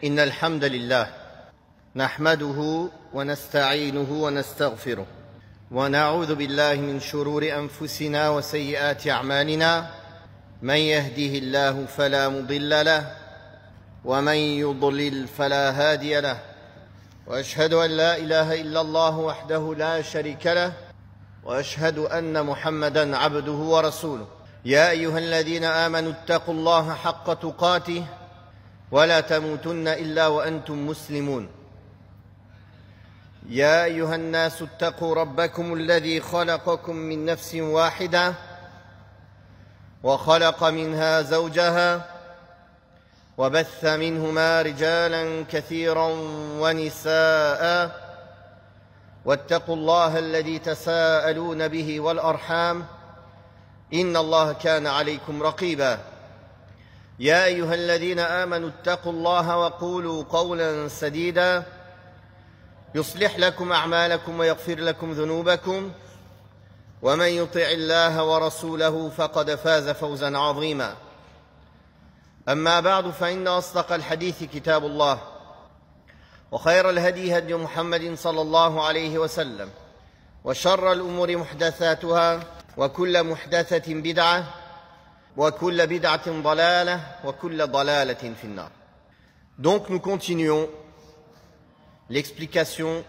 إن الحمد لله نحمده ونستعينه ونستغفره ونعوذ بالله من شرور أنفسنا وسيئات أعمالنا من يهده الله فلا مضل له ومن يضلل فلا هادي له وأشهد أن لا إله إلا الله وحده لا شريك له وأشهد أن محمدًا عبده ورسوله يا أيها الذين آمنوا اتقوا الله حق تقاته ولا تموتن إلا وأنتم مسلمون يا أيها الناس اتقوا ربكم الذي خلقكم من نفس واحدة وخلق منها زوجها وبث منهما رجالا كثيرا ونساء واتقوا الله الذي تساءلون به والأرحام إن الله كان عليكم رقيبا يا أيها الذين آمنوا اتقوا الله وقولوا قولا سديدا يصلح لكم أعمالكم ويغفر لكم ذنوبكم ومن يطع الله ورسوله فقد فاز فوزا عظيما أما بعد فإن أصدق الحديث كتاب الله وخير الهدي هدي محمد صلى الله عليه وسلم وشر الأمور محدثاتها وكل محدثة بدعة وكل بدعة ضلالة وكل ضلالة في النار. Donc nous continuons l'explication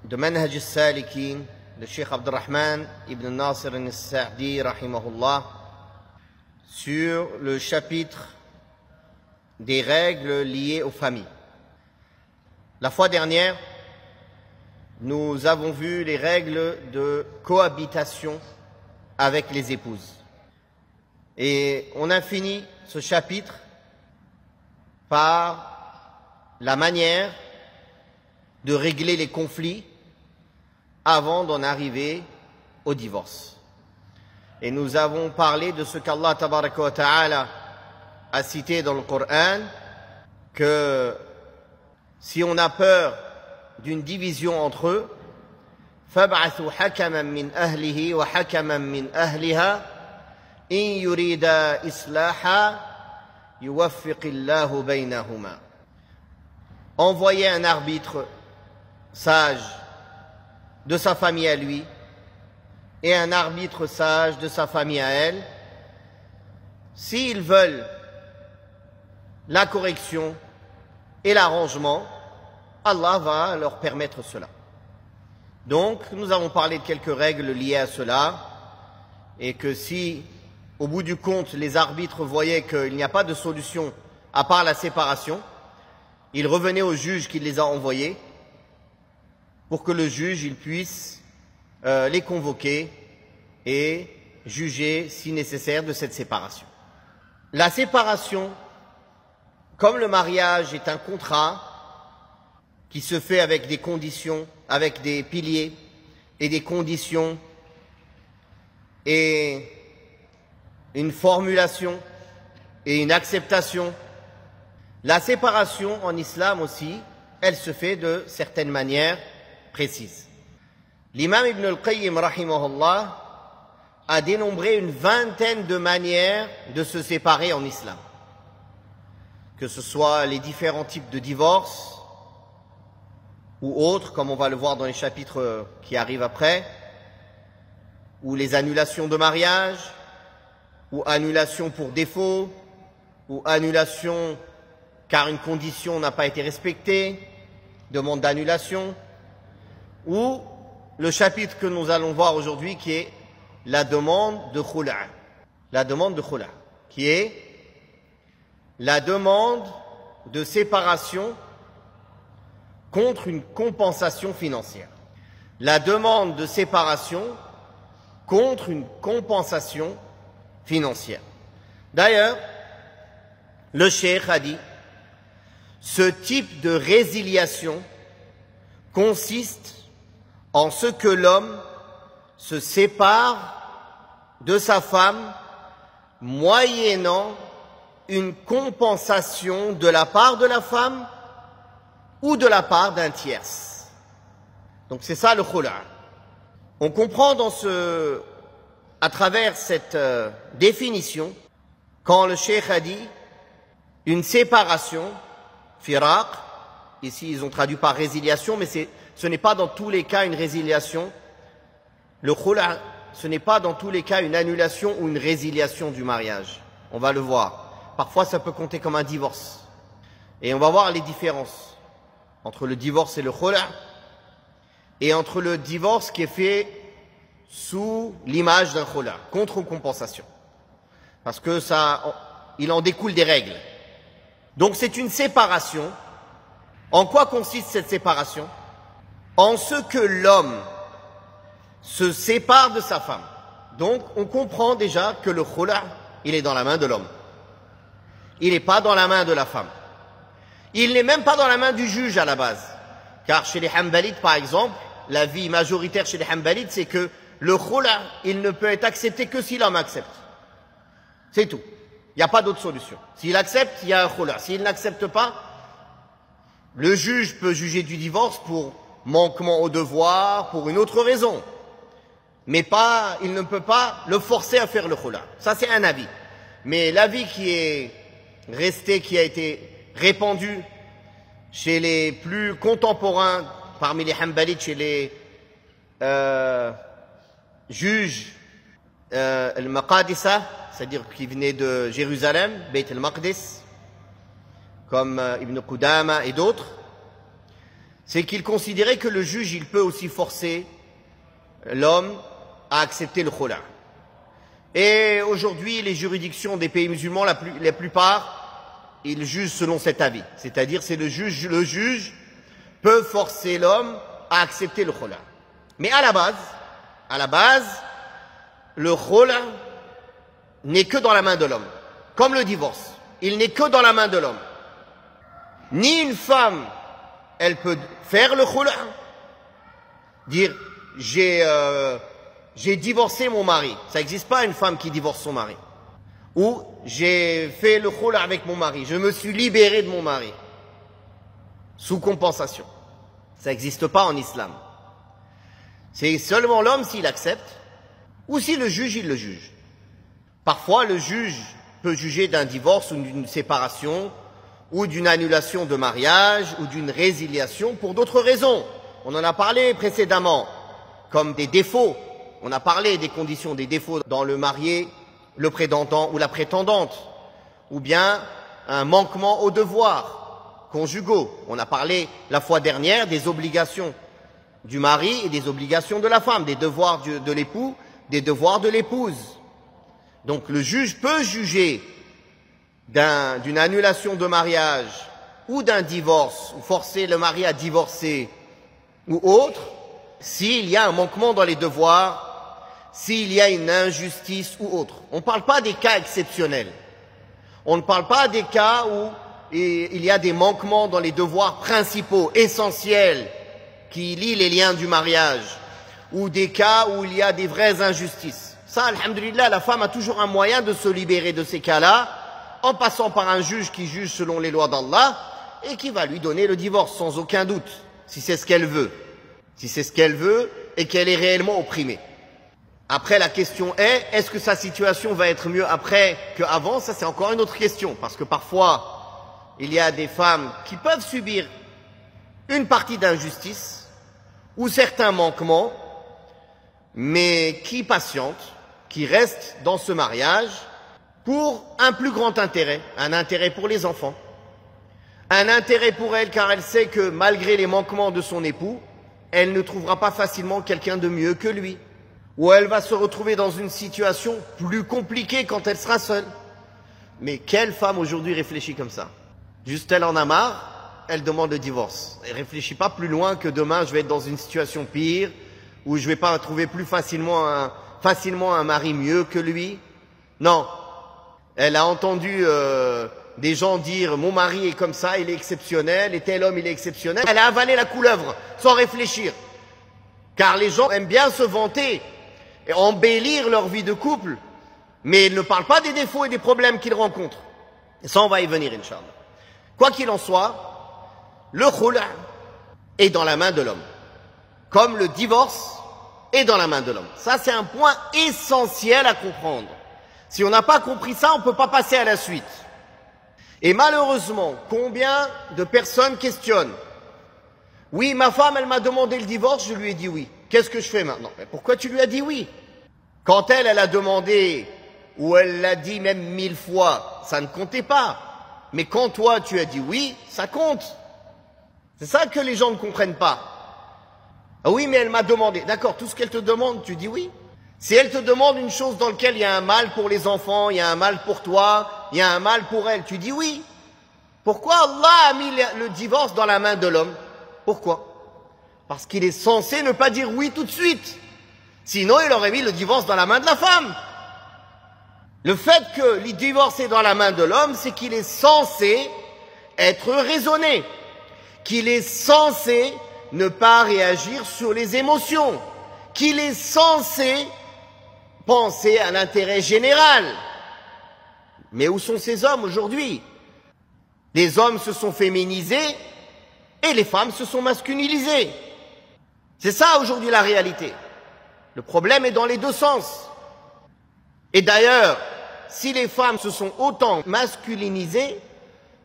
de Manhaj al-Salikin de Cheikh Abdurrahman ibn Nasir al-Sa'di rahimahullah sur le chapitre des règles liées aux familles. La fois dernière, nous avons vu les règles de cohabitation avec les épouses. Et on a fini ce chapitre par la manière de régler les conflits avant d'en arriver au divorce. Et nous avons parlé de ce qu'Allah tabaraka wa ta'ala a cité dans le Coran, que si on a peur d'une division entre eux, فَابْعَثُوا حَكَمًا مِّنْ أَهْلِهِ وَحَكَمًا مِّنْ أَهْلِهَا إِنْ يُرِيدَا إِصْلَاحًا يُوَفِّقِ اللَّهُ بَيْنَهُمَا. Envoyez un arbitre sage de sa famille à lui et un arbitre sage de sa famille à elle. S'ils veulent la correction et l'arrangement, Allah va leur permettre cela. Donc, nous avons parlé de quelques règles liées à cela, et que si, au bout du compte, les arbitres voyaient qu'il n'y a pas de solution à part la séparation, ils revenaient au juge qui les a envoyés, pour que le juge il puisse les convoquer et juger, si nécessaire, de cette séparation. La séparation, comme le mariage est un contrat qui se fait avec des conditions, avec des piliers et des conditions et une formulation et une acceptation, la séparation en islam aussi, elle se fait de certaines manières précises. L'imam Ibn al-Qayyim rahimahullah a dénombré une vingtaine de manières de se séparer en islam. Que ce soit les différents types de divorce ou autres, comme on va le voir dans les chapitres qui arrivent après, ou les annulations de mariage, ou annulation pour défaut, ou annulation car une condition n'a pas été respectée, demande d'annulation, ou le chapitre que nous allons voir aujourd'hui qui est la demande de khula'. La demande de khula', qui est la demande de séparation contre une compensation financière. La demande de séparation contre une compensation financière. D'ailleurs, le cheikh a dit, ce type de résiliation consiste en ce que l'homme se sépare de sa femme moyennant une compensation de la part de la femme ou de la part d'un tierce. Donc c'est ça le khula'. On comprend à travers cette définition, quand le cheikh a dit une séparation firaq. Ici, ils ont traduit par résiliation, mais ce n'est pas dans tous les cas une résiliation. Le khula', ce n'est pas dans tous les cas une annulation ou une résiliation du mariage. On va le voir. Parfois, ça peut compter comme un divorce. Et on va voir les différences entre le divorce et le khula', et entre le divorce qui est fait sous l'image d'un khula', contre-compensation. Parce que il en découle des règles. Donc c'est une séparation. En quoi consiste cette séparation? En ce que l'homme se sépare de sa femme. Donc on comprend déjà que le khula', il est dans la main de l'homme. Il n'est pas dans la main de la femme. Il n'est même pas dans la main du juge à la base. Car chez les Hanbalites, par exemple, l'avis majoritaire chez les Hanbalites, c'est que le khula', il ne peut être accepté que si l'homme accepte. C'est tout. Il n'y a pas d'autre solution. S'il accepte, il y a un khula'. S'il n'accepte pas, le juge peut juger du divorce pour manquement au devoir, pour une autre raison. Mais il ne peut pas le forcer à faire le khula'. Ça, c'est un avis. Mais l'avis qui est resté, qui a été répandu chez les plus contemporains, parmi les Hanbalites, chez les juges al-Maqadisa, c'est-à-dire qui venaient de Jérusalem, Beit al-Maqdis, comme Ibn Qudama et d'autres, c'est qu'ils considéraient que le juge, il peut aussi forcer l'homme à accepter le khula'. Et aujourd'hui, les juridictions des pays musulmans, la plupart, ils jugent selon cet avis. C'est-à-dire, c'est le juge peut forcer l'homme à accepter le khula'. Mais à la base, le khula' n'est que dans la main de l'homme. Comme le divorce. Il n'est que dans la main de l'homme. Ni une femme, elle peut faire le khula', dire j'ai divorcé mon mari. Ça n'existe pas une femme qui divorce son mari. Ou j'ai fait le khula' avec mon mari. Je me suis libéré de mon mari. Sous compensation. Ça n'existe pas en islam. C'est seulement l'homme s'il accepte, ou si le juge, il le juge. Parfois, le juge peut juger d'un divorce ou d'une séparation, ou d'une annulation de mariage, ou d'une résiliation pour d'autres raisons. On en a parlé précédemment, comme des défauts. On a parlé des conditions, des défauts dans le marié, le prétendant ou la prétendante, ou bien un manquement aux devoirs conjugaux. On a parlé la fois dernière des obligations du mari et des obligations de la femme, des devoirs de l'époux, des devoirs de l'épouse. Donc le juge peut juger d'une annulation de mariage ou d'un divorce, ou forcer le mari à divorcer, ou autre, s'il y a un manquement dans les devoirs, s'il y a une injustice ou autre. On ne parle pas des cas exceptionnels. On ne parle pas des cas où il y a des manquements dans les devoirs principaux, essentiels, qui lient les liens du mariage, ou des cas où il y a des vraies injustices. Ça, alhamdulillah, la femme a toujours un moyen de se libérer de ces cas-là, en passant par un juge qui juge selon les lois d'Allah, et qui va lui donner le divorce, sans aucun doute, si c'est ce qu'elle veut. Si c'est ce qu'elle veut, et qu'elle est réellement opprimée. Après, la question est-ce que sa situation va être mieux après qu'avant? Ça, c'est encore une autre question, parce que parfois, il y a des femmes qui peuvent subir une partie d'injustice, ou certains manquements, mais qui patientent, qui restent dans ce mariage pour un plus grand intérêt, un intérêt pour les enfants, un intérêt pour elle car elle sait que malgré les manquements de son époux, elle ne trouvera pas facilement quelqu'un de mieux que lui, ou elle va se retrouver dans une situation plus compliquée quand elle sera seule. Mais quelle femme aujourd'hui réfléchit comme ça? Juste elle en a marre, elle demande le divorce. Elle réfléchit pas plus loin que demain je vais être dans une situation pire, où je vais pas trouver plus facilement un mari mieux que lui. Non. Elle a entendu des gens dire mon mari est comme ça, il est exceptionnel, et tel homme il est exceptionnel. Elle a avalé la couleuvre sans réfléchir. Car les gens aiment bien se vanter et embellir leur vie de couple, mais ils ne parlent pas des défauts et des problèmes qu'ils rencontrent. Et ça, on va y venir, Inch'Allah. Quoi qu'il en soit, le khula' est dans la main de l'homme. Comme le divorce est dans la main de l'homme. Ça, c'est un point essentiel à comprendre. Si on n'a pas compris ça, on ne peut pas passer à la suite. Et malheureusement, combien de personnes questionnent? Oui, ma femme, elle m'a demandé le divorce, je lui ai dit oui. Qu'est-ce que je fais maintenant? Mais pourquoi tu lui as dit oui? Quand elle a demandé, ou elle l'a dit même 1000 fois, ça ne comptait pas. Mais quand toi, tu as dit oui, ça compte. C'est ça que les gens ne comprennent pas. Ah oui, mais elle m'a demandé. D'accord, tout ce qu'elle te demande, tu dis oui. Si elle te demande une chose dans laquelle il y a un mal pour les enfants, il y a un mal pour toi, il y a un mal pour elle, tu dis oui. Pourquoi Allah a mis le divorce dans la main de l'homme? Pourquoi? Parce qu'il est censé ne pas dire oui tout de suite. Sinon, il aurait mis le divorce dans la main de la femme. Le fait que le divorce est dans la main de l'homme, c'est qu'il est censé être raisonné, qu'il est censé ne pas réagir sur les émotions, qu'il est censé penser à l'intérêt général. Mais où sont ces hommes aujourd'hui? Les hommes se sont féminisés et les femmes se sont masculinisées. C'est ça aujourd'hui la réalité. Le problème est dans les deux sens. Et d'ailleurs, si les femmes se sont autant masculinisées,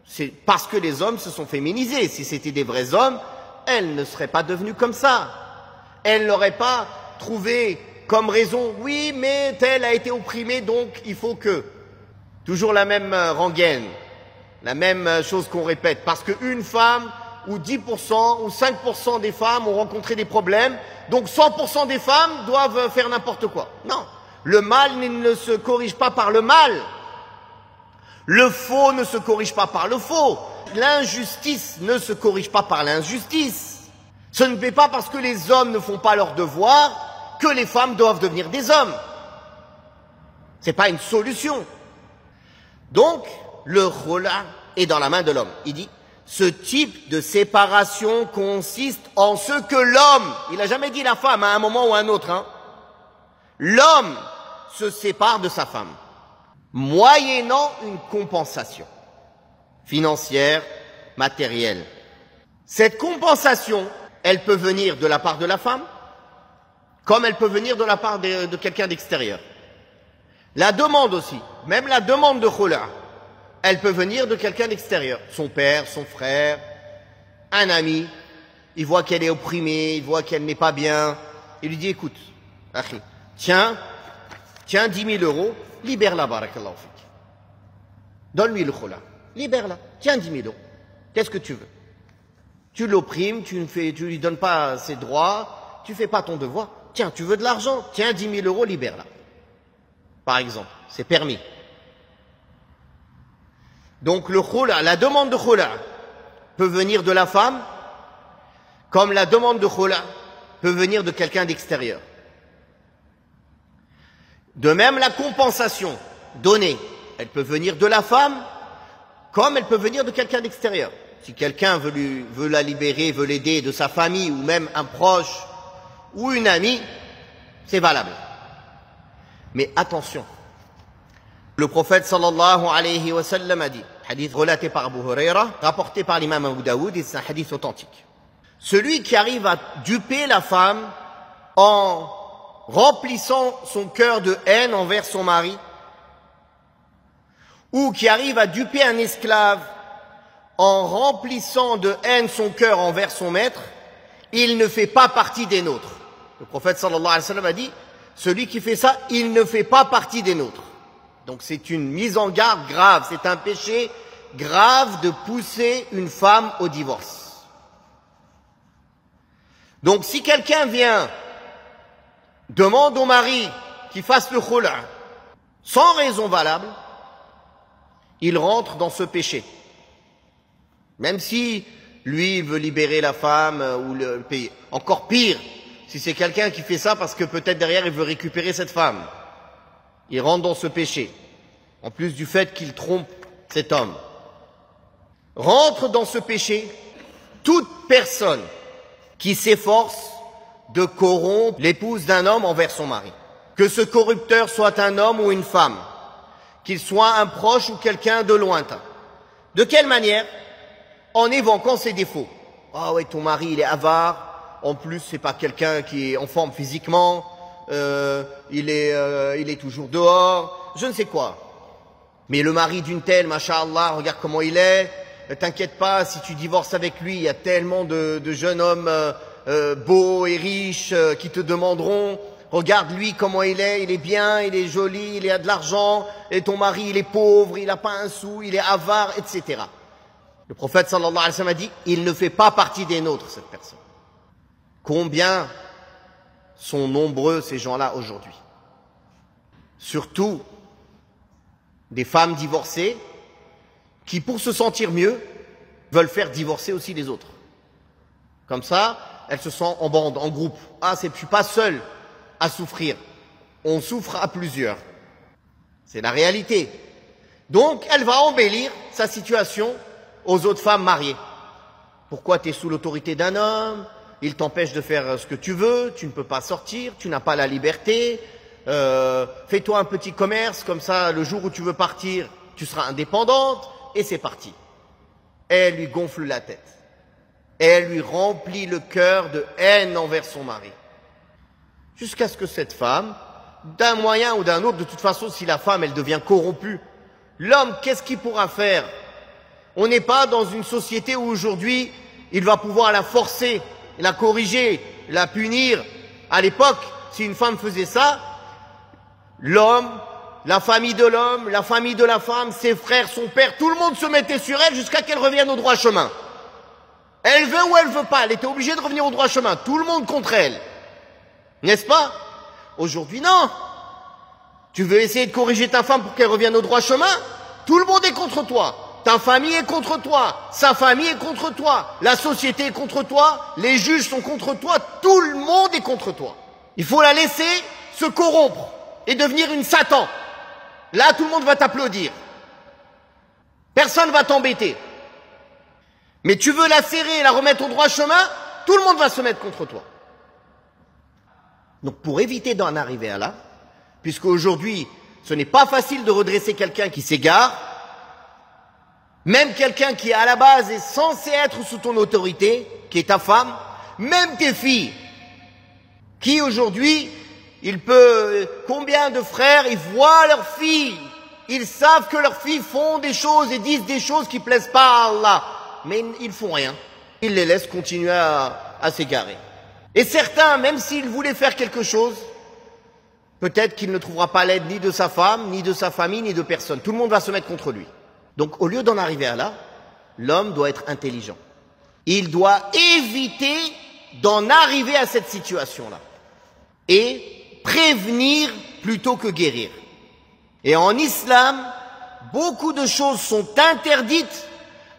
c'est parce que les hommes se sont féminisés. Si c'était des vrais hommes, elles ne seraient pas devenues comme ça. Elles n'auraient pas trouvé comme raison, oui, mais telle a été opprimée, donc il faut que. Toujours la même rengaine, la même chose qu'on répète. Parce qu'une femme, ou 10%, ou 5% des femmes ont rencontré des problèmes, donc 100% des femmes doivent faire n'importe quoi. Non, le mal ne se corrige pas par le mal. Le faux ne se corrige pas par le faux. L'injustice ne se corrige pas par l'injustice. Ce n'est pas parce que les hommes ne font pas leur devoir que les femmes doivent devenir des hommes. Ce n'est pas une solution. Donc, le rôle est dans la main de l'homme. Il dit, ce type de séparation consiste en ce que l'homme, il n'a jamais dit la femme à un moment ou à un autre, hein, l'homme se sépare de sa femme, moyennant une compensation financière, matérielle. Cette compensation, elle peut venir de la part de la femme, comme elle peut venir de la part de quelqu'un d'extérieur. La demande aussi, même la demande de khula, elle peut venir de quelqu'un d'extérieur. Son père, son frère, un ami, il voit qu'elle est opprimée, il voit qu'elle n'est pas bien. Il lui dit, écoute, akhi, tiens 10 000 euros, libère-la, barakallahu fik. Donne-lui le khula, libère-la, tiens 10 000 euros. Qu'est-ce que tu veux? Tu l'opprimes, tu lui donnes pas ses droits, tu fais pas ton devoir. Tiens, tu veux de l'argent? Tiens 10 000 euros, libère-la. Par exemple, c'est permis. Donc le khula, la demande de khula peut venir de la femme, comme la demande de khula peut venir de quelqu'un d'extérieur. De même, la compensation donnée, elle peut venir de la femme, comme elle peut venir de quelqu'un d'extérieur. Si quelqu'un veut la libérer, veut l'aider de sa famille, ou même un proche, ou une amie, c'est valable. Mais attention, le prophète sallallahu alayhi wa sallam a dit, hadith relaté par Abu Huraira, rapporté par l'imam Abu Daoud, et c'est un hadith authentique. Celui qui arrive à duper la femme en remplissant son cœur de haine envers son mari, ou qui arrive à duper un esclave en remplissant de haine son cœur envers son maître, il ne fait pas partie des nôtres. Le prophète sallallahu alayhi wa sallam a dit, celui qui fait ça, il ne fait pas partie des nôtres. Donc c'est une mise en garde grave, c'est un péché grave de pousser une femme au divorce. Donc si quelqu'un vient, demande au mari qu'il fasse le khula, sans raison valable, il rentre dans ce péché. Même si lui veut libérer la femme ou le payer. Encore pire, si c'est quelqu'un qui fait ça parce que peut-être derrière il veut récupérer cette femme. Il rentre dans ce péché. En plus du fait qu'il trompe cet homme. Rentre dans ce péché toute personne qui s'efforce de corrompre l'épouse d'un homme envers son mari. Que ce corrupteur soit un homme ou une femme. Qu'il soit un proche ou quelqu'un de lointain. De quelle manière? En évoquant ses défauts. Ah ouais, ton mari il est avare. En plus, c'est pas quelqu'un qui est en forme physiquement. Il est toujours dehors. Je ne sais quoi. Mais le mari d'une telle, masha'Allah, regarde comment il est, t'inquiète pas, si tu divorces avec lui, il y a tellement de jeunes hommes beaux et riches qui te demanderont, regarde lui comment il est bien, il est joli, il a de l'argent, et ton mari il est pauvre, il n'a pas un sou, il est avare, etc. Le prophète sallallahu alayhi wa sallam a dit, il ne fait pas partie des nôtres, cette personne. Combien sont nombreux ces gens-là aujourd'hui? Surtout des femmes divorcées qui, pour se sentir mieux, veulent faire divorcer aussi les autres. Comme ça, elles se sentent en bande, en groupe. Ah, je suis pas seule à souffrir. On souffre à plusieurs. C'est la réalité. Donc, elle va embellir sa situation aux autres femmes mariées. Pourquoi tu es sous l'autorité d'un homme? Il t'empêche de faire ce que tu veux, tu ne peux pas sortir, tu n'as pas la liberté. Fais-toi un petit commerce, comme ça, le jour où tu veux partir, tu seras indépendante, et c'est parti. Elle lui gonfle la tête. Elle lui remplit le cœur de haine envers son mari. Jusqu'à ce que cette femme, d'un moyen ou d'un autre, de toute façon, si la femme, elle devient corrompue, l'homme, qu'est-ce qu'il pourra faire? On n'est pas dans une société où aujourd'hui, il va pouvoir la forcer, la corriger, la punir. À l'époque, si une femme faisait ça, l'homme, la famille de l'homme, la famille de la femme, ses frères, son père, tout le monde se mettait sur elle jusqu'à qu'elle revienne au droit chemin. Elle veut ou elle veut pas, elle était obligée de revenir au droit chemin. Tout le monde contre elle. N'est-ce pas? Aujourd'hui, non. Tu veux essayer de corriger ta femme pour qu'elle revienne au droit chemin? Tout le monde est contre toi. Ta famille est contre toi. Sa famille est contre toi. La société est contre toi. Les juges sont contre toi. Tout le monde est contre toi. Il faut la laisser se corrompre et devenir une Satan. Là, tout le monde va t'applaudir. Personne ne va t'embêter. Mais tu veux la serrer et la remettre au droit chemin, tout le monde va se mettre contre toi. Donc pour éviter d'en arriver à là, puisque aujourd'hui, ce n'est pas facile de redresser quelqu'un qui s'égare, même quelqu'un qui à la base est censé être sous ton autorité, qui est ta femme, même tes filles, qui aujourd'hui, combien de frères, ils voient leurs filles, ils savent que leurs filles font des choses et disent des choses qui plaisent pas à Allah, mais ils font rien. Ils les laissent continuer à s'égarer. Et certains, même s'ils voulaient faire quelque chose, peut-être qu'il ne trouvera pas l'aide ni de sa femme, ni de sa famille, ni de personne. Tout le monde va se mettre contre lui. Donc au lieu d'en arriver à là, l'homme doit être intelligent. Il doit éviter d'en arriver à cette situation-là. Et prévenir plutôt que guérir. Et en islam, beaucoup de choses sont interdites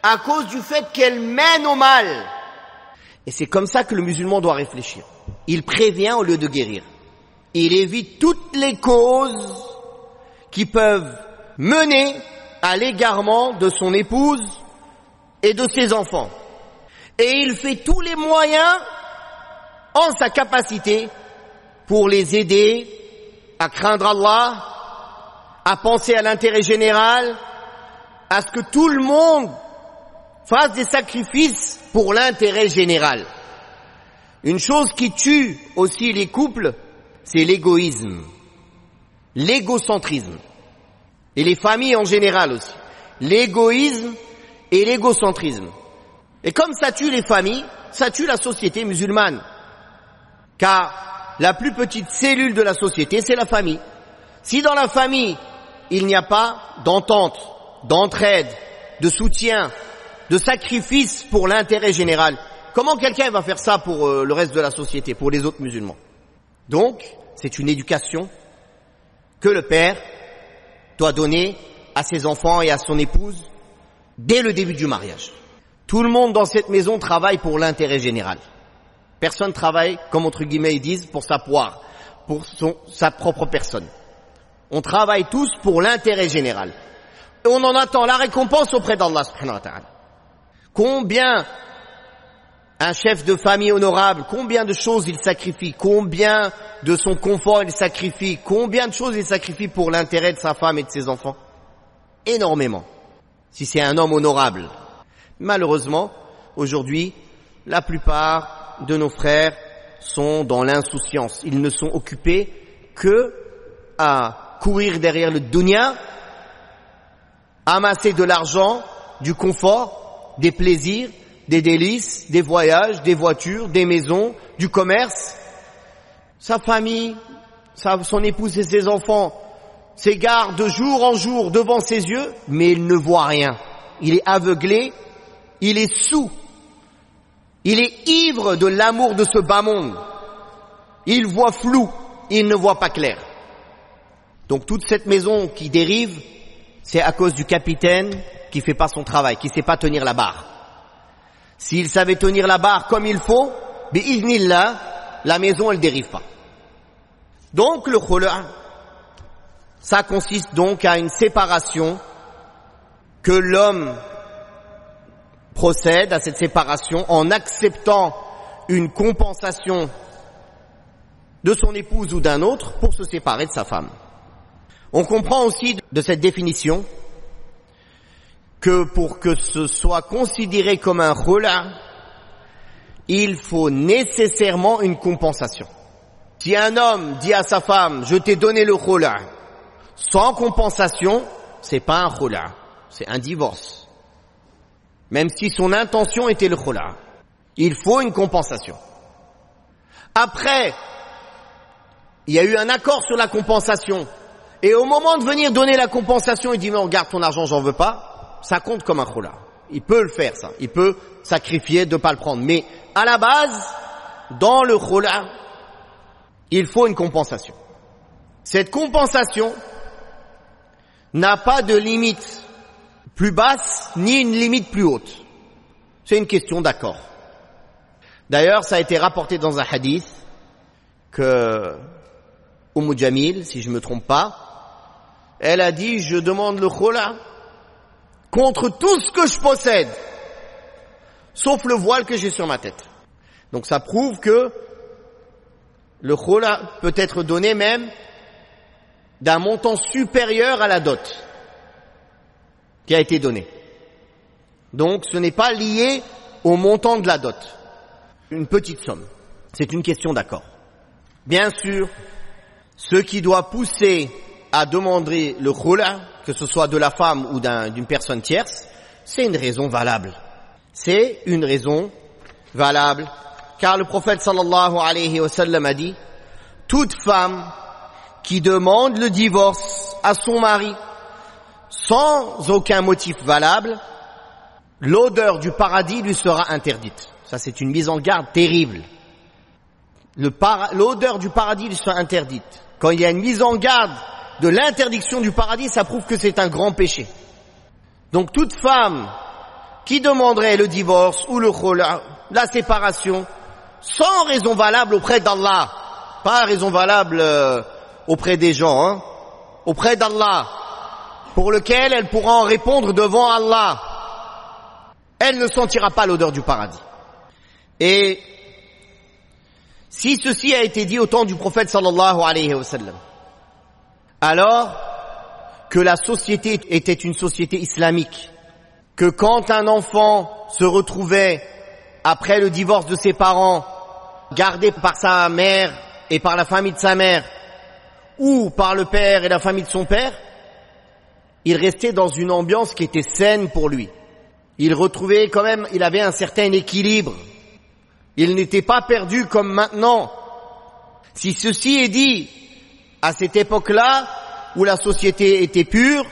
à cause du fait qu'elles mènent au mal. Et c'est comme ça que le musulman doit réfléchir. Il prévient au lieu de guérir. Il évite toutes les causes qui peuvent mener à l'égarement de son épouse et de ses enfants. Et il fait tous les moyens en sa capacité pour les aider à craindre Allah, à penser à l'intérêt général, à ce que tout le monde fasse des sacrifices pour l'intérêt général. Une chose qui tue aussi les couples, c'est l'égoïsme, l'égocentrisme. Et les familles en général aussi. L'égoïsme et l'égocentrisme. Et comme ça tue les familles, ça tue la société musulmane. Car la plus petite cellule de la société, c'est la famille. Si dans la famille, il n'y a pas d'entente, d'entraide, de soutien, de sacrifice pour l'intérêt général, comment quelqu'un va faire ça pour le reste de la société, pour les autres musulmans? Donc, c'est une éducation que le père doit donner à ses enfants et à son épouse dès le début du mariage. Tout le monde dans cette maison travaille pour l'intérêt général. Personne travaille, comme entre guillemets ils disent, pour sa poire, pour sa propre personne. On travaille tous pour l'intérêt général. Et on en attend la récompense auprès d'Allah subhanahu wa ta'ala. Combien un chef de famille honorable, combien de choses il sacrifie, combien de son confort il sacrifie, combien de choses il sacrifie pour l'intérêt de sa femme et de ses enfants? Énormément. Si c'est un homme honorable. Malheureusement, aujourd'hui, la plupart de nos frères sont dans l'insouciance. Ils ne sont occupés que à courir derrière le dunya amasser de l'argent, du confort, des plaisirs, des délices, des voyages, des voitures, des maisons, du commerce. Sa famille, son épouse et ses enfants s'égarent de jour en jour devant ses yeux, mais il ne voit rien. Il est aveuglé, il est sourd, il est ivre de l'amour de ce bas monde. Il voit flou, il ne voit pas clair. Donc toute cette maison qui dérive, c'est à cause du capitaine qui fait pas son travail, qui sait pas tenir la barre. S'il savait tenir la barre comme il faut, bi'iznillah, la maison elle dérive pas. Donc le khula', ça consiste donc à une séparation, que l'homme procède à cette séparation en acceptant une compensation de son épouse ou d'un autre pour se séparer de sa femme. On comprend aussi de cette définition que pour que ce soit considéré comme un khula', il faut nécessairement une compensation. Si un homme dit à sa femme « je t'ai donné le khula' » sans compensation, c'est pas un khula', c'est un divorce. Même si son intention était le khula', il faut une compensation. Après, il y a eu un accord sur la compensation, et au moment de venir donner la compensation, il dit « non, garde ton argent, j'en veux pas », ça compte comme un khula'. Il peut le faire, ça. Il peut sacrifier de pas le prendre. Mais à la base, dans le khula', il faut une compensation. Cette compensation n'a pas de limite plus basse ni une limite plus haute. C'est une question d'accord. D'ailleurs, ça a été rapporté dans un hadith que Jamil, si je me trompe pas, elle a dit « je demande le khula' contre tout ce que je possède, sauf le voile que j'ai sur ma tête. » Donc ça prouve que le khula' peut être donné même d'un montant supérieur à la dot qui a été donnée. Donc ce n'est pas lié au montant de la dot. Une petite somme. C'est une question d'accord. Bien sûr, ce qui doit pousser à demander le khula', que ce soit de la femme ou d'une personne tierce, c'est une raison valable. C'est une raison valable. Car le prophète sallallahu alayhi wa sallam a dit « toute femme qui demande le divorce à son mari sans aucun motif valable, l'odeur du paradis lui sera interdite. » Ça, c'est une mise en garde terrible. L'odeur du paradis lui sera interdite. Quand il y a une mise en garde de l'interdiction du paradis, ça prouve que c'est un grand péché. Donc toute femme qui demanderait le divorce ou le khula', la séparation, sans raison valable auprès d'Allah, pas raison valable auprès des gens, auprès d'Allah, pour lequel elle pourra en répondre devant Allah, elle ne sentira pas l'odeur du paradis. Et si ceci a été dit au temps du prophète sallallahu alayhi wa sallam, alors que la société était une société islamique, que quand un enfant se retrouvait après le divorce de ses parents, gardé par sa mère et par la famille de sa mère, ou par le père et la famille de son père, il restait dans une ambiance qui était saine pour lui. Il retrouvait quand même, il avait un certain équilibre. Il n'était pas perdu comme maintenant. Si ceci est dit à cette époque-là, où la société était pure,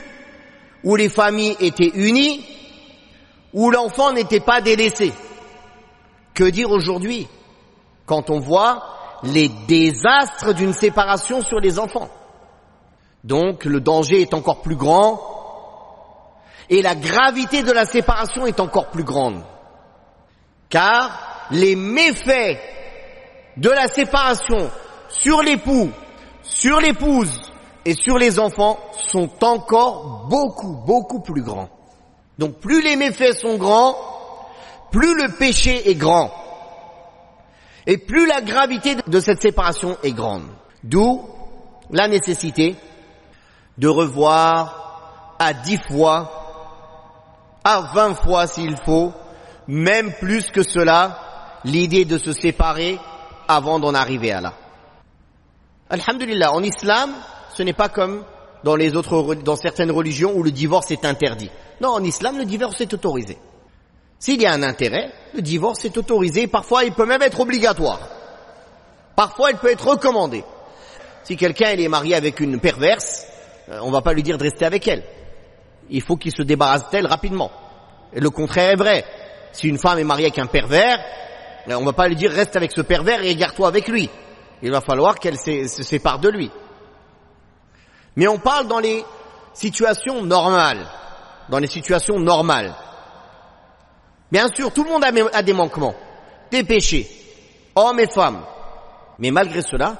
où les familles étaient unies, où l'enfant n'était pas délaissé, que dire aujourd'hui quand on voit les désastres d'une séparation sur les enfants? Donc le danger est encore plus grand et la gravité de la séparation est encore plus grande. Car les méfaits de la séparation sur l'époux, sur l'épouse et sur les enfants sont encore beaucoup plus grands. Donc plus les méfaits sont grands, plus le péché est grand. Et plus la gravité de cette séparation est grande. D'où la nécessité de revoir à 10 fois, à 20 fois s'il faut, même plus que cela, l'idée de se séparer avant d'en arriver à là. Alhamdulillah, en islam, ce n'est pas comme dans certaines religions où le divorce est interdit. Non, en islam, le divorce est autorisé. S'il y a un intérêt, le divorce est autorisé. Parfois, il peut même être obligatoire. Parfois, il peut être recommandé. Si quelqu'un est marié avec une perverse, on va pas lui dire de rester avec elle. Il faut qu'il se débarrasse d'elle rapidement. Et le contraire est vrai. Si une femme est mariée avec un pervers, on va pas lui dire reste avec ce pervers et égare-toi avec lui. Il va falloir qu'elle se sépare de lui. Mais on parle dans les situations normales. Dans les situations normales. Bien sûr, tout le monde a des manquements, des péchés, hommes et femmes. Mais malgré cela,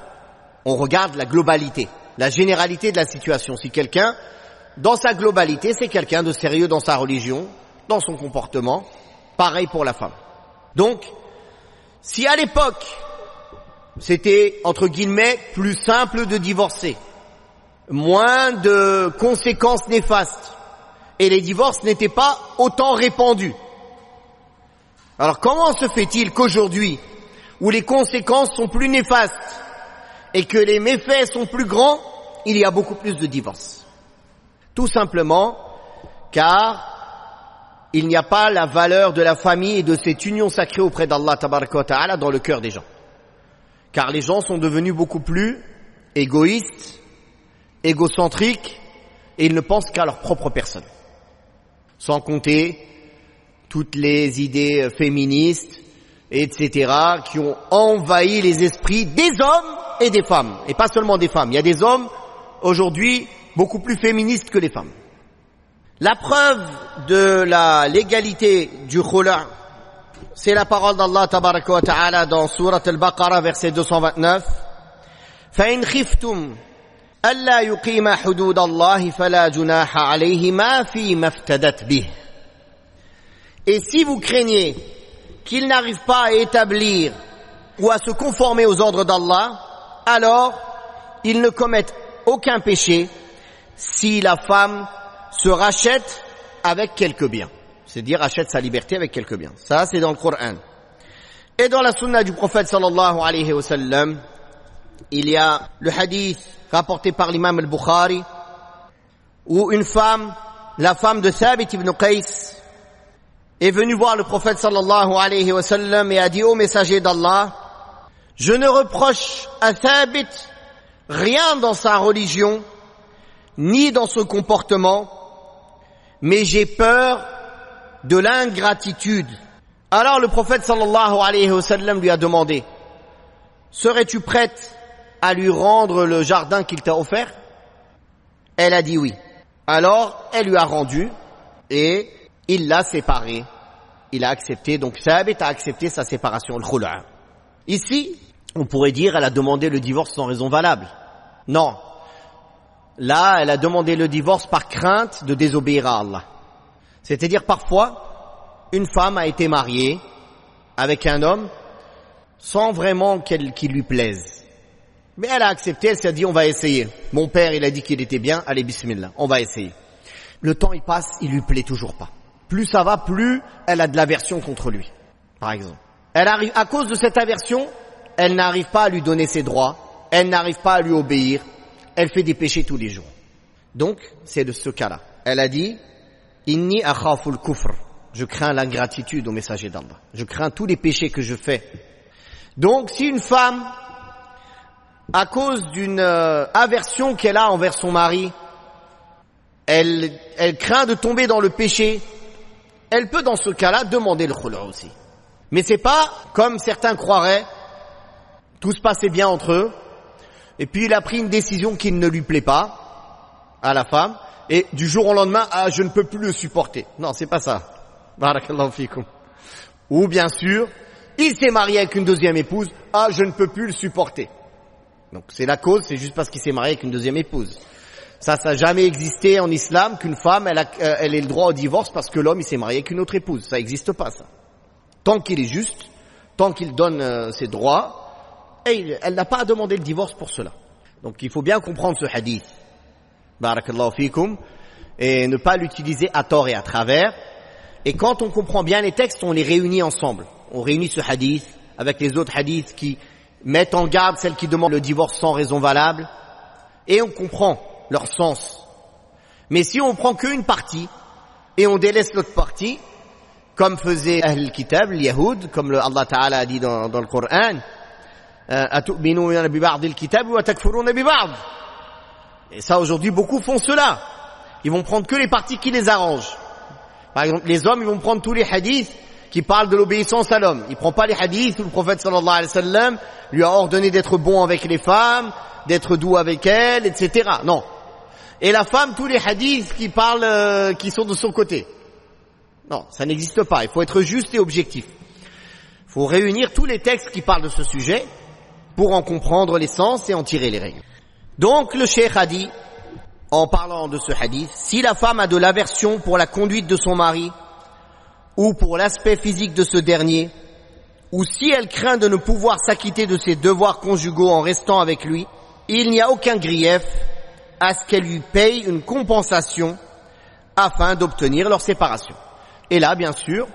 on regarde la globalité, la généralité de la situation. Si quelqu'un, dans sa globalité, c'est quelqu'un de sérieux dans sa religion, dans son comportement, pareil pour la femme. Donc, si à l'époque, c'était, entre guillemets, plus simple de divorcer, moins de conséquences néfastes, et les divorces n'étaient pas autant répandus. Alors comment se fait-il qu'aujourd'hui, où les conséquences sont plus néfastes et que les méfaits sont plus grands, il y a beaucoup plus de divorces? Tout simplement car il n'y a pas la valeur de la famille et de cette union sacrée auprès d'Allah tabaraka wa ta'ala dans le cœur des gens. Car les gens sont devenus beaucoup plus égoïstes, égocentriques, et ils ne pensent qu'à leur propre personne. Sans compter toutes les idées féministes, etc., qui ont envahi les esprits des hommes et des femmes. Et pas seulement des femmes. Il y a des hommes, aujourd'hui, beaucoup plus féministes que les femmes. La preuve de la légalité du khula', c'est la parole d'Allah tabaraka wa ta'ala dans Surat al-Baqarah, verset 229. فَإِنْ خِفْتُمْ أَلَّا يُقِيمَ حُدُودَ اللَّهِ فَلَا جُنَاحَ عَلَيْهِمَا فِي مَا افْتَدَتْ بِهِ. Et si vous craignez qu'ils n'arrivent pas à établir ou à se conformer aux ordres d'Allah, alors ils ne commettent aucun péché si la femme se rachète avec quelques biens. C'est-à-dire achète sa liberté avec quelques biens. Ça, c'est dans le Coran. Et dans la sunna du prophète sallallahu alayhi wa sallam, il y a le hadith rapporté par l'imam al-Bukhari, où une femme, la femme de Thabit ibn Qais, est venue voir le prophète sallallahu alayhi wa sallam et a dit: ô messager d'Allah, je ne reproche à Thabit rien dans sa religion, ni dans son comportement, mais j'ai peur de l'ingratitude. Alors le prophète sallallahu alayhi wa sallam lui a demandé: serais-tu prête à lui rendre le jardin qu'il t'a offert? Elle a dit oui. Alors elle lui a rendu et il l'a séparée. Il a accepté, donc Thabit a accepté sa séparation, le khula'. Ici, on pourrait dire elle a demandé le divorce sans raison valable. Non. Là, elle a demandé le divorce par crainte de désobéir à Allah. C'est-à-dire parfois, une femme a été mariée avec un homme sans vraiment qu'il lui plaise. Mais elle a accepté, elle s'est dit on va essayer. Mon père, il a dit qu'il était bien, allez bismillah, on va essayer. Le temps il passe, il lui plaît toujours pas. Plus ça va, plus elle a de l'aversion contre lui, par exemple. Elle arrive, à cause de cette aversion, elle n'arrive pas à lui donner ses droits, elle n'arrive pas à lui obéir, elle fait des péchés tous les jours. Donc, c'est de ce cas-là. Elle a dit: Inni akhaful kufr. Je crains l'ingratitude au messager d'Allah. Je crains tous les péchés que je fais. Donc, si une femme, à cause d'une aversion qu'elle a envers son mari, elle craint de tomber dans le péché, elle peut dans ce cas-là demander le khula' aussi. Mais c'est pas comme certains croiraient, tout se passait bien entre eux, et puis il a pris une décision qui ne lui plaît pas à la femme, et du jour au lendemain, ah, je ne peux plus le supporter. Non, c'est pas ça. Barakallahu fikum. Ou bien sûr, il s'est marié avec une deuxième épouse, ah, je ne peux plus le supporter. Donc c'est la cause, c'est juste parce qu'il s'est marié avec une deuxième épouse. Ça n'a jamais existé en islam qu'une femme, elle ait le droit au divorce parce que l'homme, il s'est marié avec une autre épouse. Ça n'existe pas, ça. Tant qu'il est juste, tant qu'il donne ses droits, et elle n'a pas à demander le divorce pour cela. Donc il faut bien comprendre ce hadith. Barakallahu fikum. Et ne pas l'utiliser à tort et à travers. Et quand on comprend bien les textes, on les réunit ensemble. On réunit ce hadith avec les autres hadiths qui mettent en garde celles qui demandent le divorce sans raison valable. Et on comprend leur sens. Mais si on prend qu'une partie et on délaisse l'autre partie, comme faisait Ahl al-Kitab, les Yahoud, comme Allah Ta'ala a dit dans le Coran, et ça aujourd'hui beaucoup font cela. Ils vont prendre que les parties qui les arrangent. Par exemple, les hommes, ils vont prendre tous les hadiths qui parlent de l'obéissance à l'homme. Ils ne prennent pas les hadiths où le prophète sallallahu alayhi wa sallam lui a ordonné d'être bon avec les femmes, d'être doux avec elles, etc. Non. Et la femme, tous les hadiths qui parlent, qui sont de son côté. Non, ça n'existe pas. Il faut être juste et objectif. Il faut réunir tous les textes qui parlent de ce sujet pour en comprendre l'essence et en tirer les règles. Donc, le cheikh a dit, en parlant de ce hadith, si la femme a de l'aversion pour la conduite de son mari, ou pour l'aspect physique de ce dernier, ou si elle craint de ne pouvoir s'acquitter de ses devoirs conjugaux en restant avec lui, il n'y a aucun grief à ce qu'elle lui paye une compensation afin d'obtenir leur séparation. Et là, bien sûr,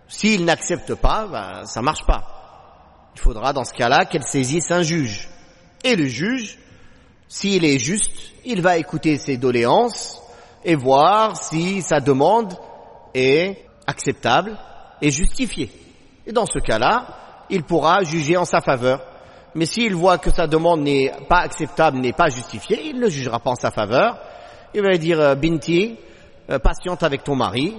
s'il n'accepte pas, ça marche pas. Il faudra dans ce cas-là qu'elle saisisse un juge. Et le juge, s'il est juste, il va écouter ses doléances et voir si sa demande est acceptable et justifiée. Et dans ce cas-là, il pourra juger en sa faveur. Mais s'il voit que sa demande n'est pas acceptable, n'est pas justifiée, il ne jugera pas en sa faveur. Il va lui dire, Binti, patiente avec ton mari,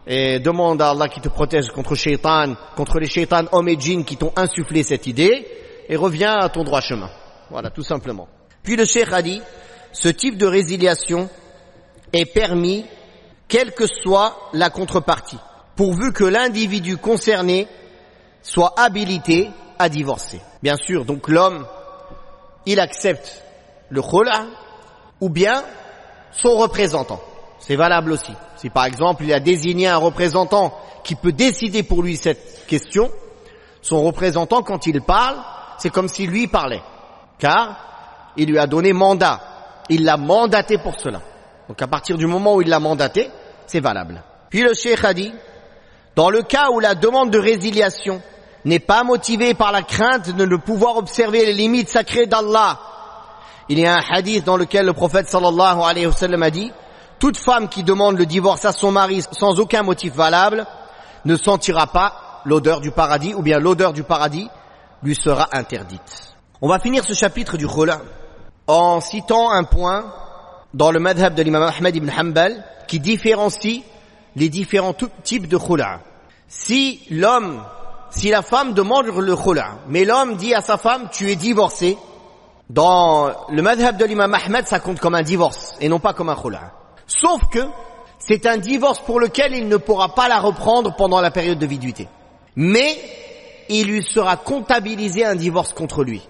et demande à Allah qui te protège contre les shaitans hommes et djinns qui t'ont insufflé cette idée, et reviens à ton droit chemin. Voilà, tout simplement. Puis le cheikh a dit, ce type de résiliation est permis, quelle que soit la contrepartie, pourvu que l'individu concerné soit habilité à divorcer. Bien sûr, donc l'homme, il accepte le khula, ou bien son représentant. C'est valable aussi. Si par exemple, il a désigné un représentant qui peut décider pour lui cette question, son représentant, quand il parle, c'est comme si lui parlait. Car il lui a donné mandat. Il l'a mandaté pour cela. Donc à partir du moment où il l'a mandaté, c'est valable. Puis le cheikh a dit, dans le cas où la demande de résiliation n'est pas motivée par la crainte de ne pouvoir observer les limites sacrées d'Allah, il y a un hadith dans lequel le prophète sallallahu alayhi wa sallam a dit, toute femme qui demande le divorce à son mari sans aucun motif valable ne sentira pas l'odeur du paradis, ou bien l'odeur du paradis lui sera interdite. On va finir ce chapitre du khula en citant un point dans le madhab de l'imam Ahmed ibn Hanbal qui différencie les différents types de khula. Si la femme demande le khula, mais l'homme dit à sa femme, tu es divorcé, dans le madhab de l'imam Ahmed, ça compte comme un divorce et non pas comme un khula. Sauf que c'est un divorce pour lequel il ne pourra pas la reprendre pendant la période de viduité. Mais il lui sera comptabilisé un divorce contre lui.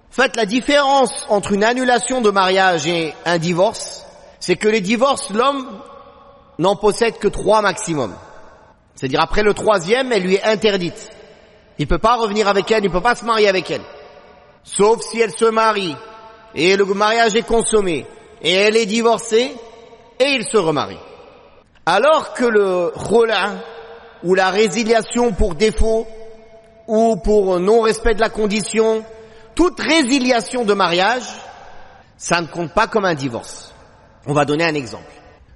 En fait, la différence entre une annulation de mariage et un divorce, c'est que les divorces, l'homme n'en possède que 3 maximum. C'est-à-dire après le 3e, elle lui est interdite. Il ne peut pas revenir avec elle, il ne peut pas se marier avec elle. Sauf si elle se marie, et le mariage est consommé, et elle est divorcée, et il se remarie. Alors que le khula, ou la résiliation pour défaut, ou pour non-respect de la condition, toute résiliation de mariage, ça ne compte pas comme un divorce. On va donner un exemple.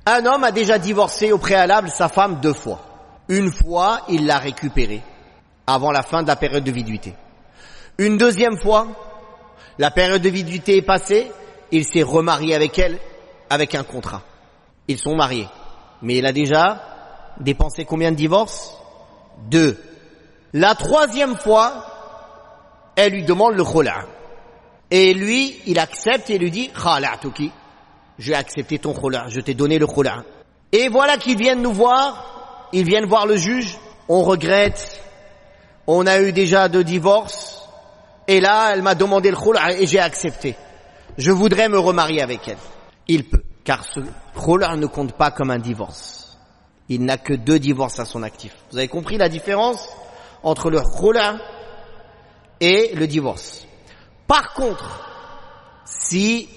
Un homme a déjà divorcé au préalable sa femme 2 fois. Une fois, il l'a récupérée, avant la fin de la période de viduité. Une deuxième fois, la période de viduité est passée, il s'est remarié avec elle, avec un contrat. Ils sont mariés. Mais il a déjà dépensé combien de divorces? 2. La 3e fois, elle lui demande le khula. Et lui, il accepte et lui dit, khala'tuki. J'ai accepté ton khula, je t'ai donné le khula. Et voilà qu'ils viennent nous voir, ils viennent voir le juge, on regrette, on a eu déjà 2 divorces, et là, elle m'a demandé le khula et j'ai accepté. Je voudrais me remarier avec elle. Il peut, car ce khula ne compte pas comme un divorce. Il n'a que 2 divorces à son actif. Vous avez compris la différence entre le khula et le divorce. Par contre, si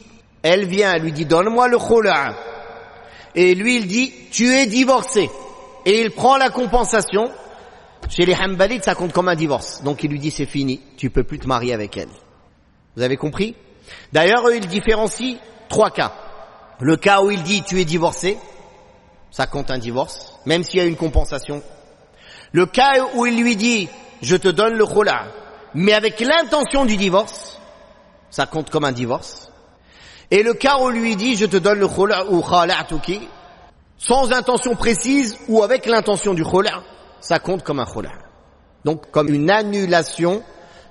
elle vient, elle lui dit donne-moi le khula, et lui il dit tu es divorcé, et il prend la compensation, chez les Hanbalites ça compte comme un divorce. Donc il lui dit c'est fini, tu peux plus te marier avec elle. Vous avez compris? D'ailleurs eux ils différencient 3 cas. Le cas où il dit tu es divorcé, ça compte un divorce, même s'il y a une compensation. Le cas où il lui dit je te donne le khula', mais avec l'intention du divorce, ça compte comme un divorce. Et le cas où il lui dit je te donne le khula' ou khala'tuki, sans intention précise ou avec l'intention du khula', ça compte comme un khula'. Donc comme une annulation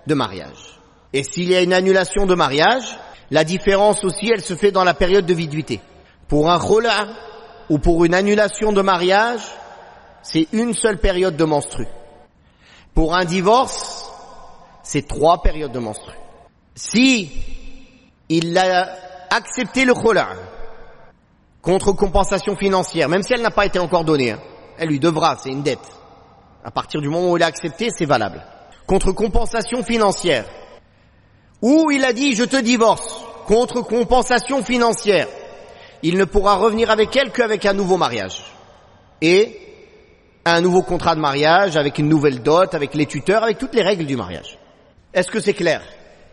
de mariage. Et s'il y a une annulation de mariage, la différence aussi, elle se fait dans la période de viduité. Pour un khula' ou pour une annulation de mariage, c'est une seule période de menstru. Pour un divorce, c'est 3 périodes de menstru. Si il a accepté le khula' contre compensation financière, même si elle n'a pas été encore donnée, elle lui devra, c'est une dette. À partir du moment où il a accepté, c'est valable. Contre compensation financière, ou il a dit je te divorce, contre compensation financière, il ne pourra revenir avec elle qu'avec un nouveau mariage. Et un nouveau contrat de mariage, avec une nouvelle dot, avec les tuteurs, avec toutes les règles du mariage. Est-ce que c'est clair?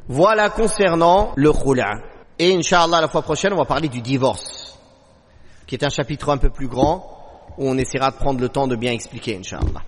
Voilà concernant le khula'. Et Inch'Allah, la fois prochaine, on va parler du divorce, qui est un chapitre un peu plus grand, où on essaiera de prendre le temps de bien expliquer, Inch'Allah.